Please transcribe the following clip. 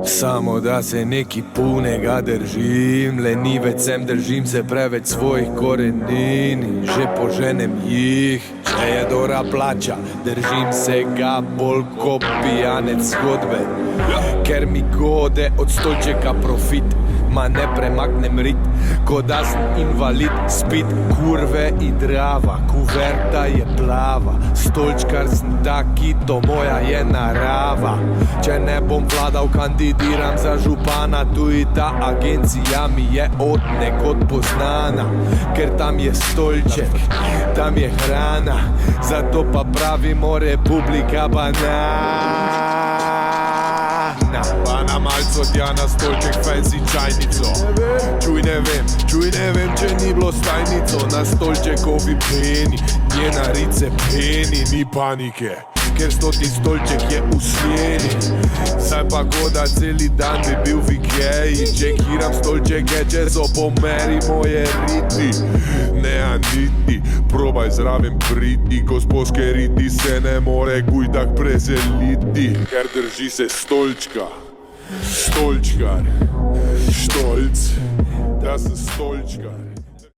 Samo da se neki punega držim, lenivec sem, držim se preveč svojih korenin. Že poženem jih, če je Dora plača, držim se ga bolj ko pijanec zgodbe. Ker mi gode od stolčeka profit, ma ne premaknem rit, ko da sem invalid. Spit kurve in drava, kuverta je plava, stolčkar sem taki, to moja je narava. Če ne bom vladal, kandidiram za župana, tudi ta agencija mi je od nekod poznana. Ker tam je stolček, tam je hrana, zato pa pravimo Republika banana. Pa na malco tja na stolček fancy čajnico. Čuj ne vem, če ni bilo stajnico. Na stolčekovi peni, njena rice peni, ni panike, ker stoti stolček je v sleni. Saj pa koda celi dan bi bil v Ikeji, čekiram stolčeke, če so po meri moje riti. Ne niti, probaj zraven priti, gosposke riti se ne more gujdak prezeliti. Ker drži se stolčka, stolčkar, štolc, da sem stolčkar.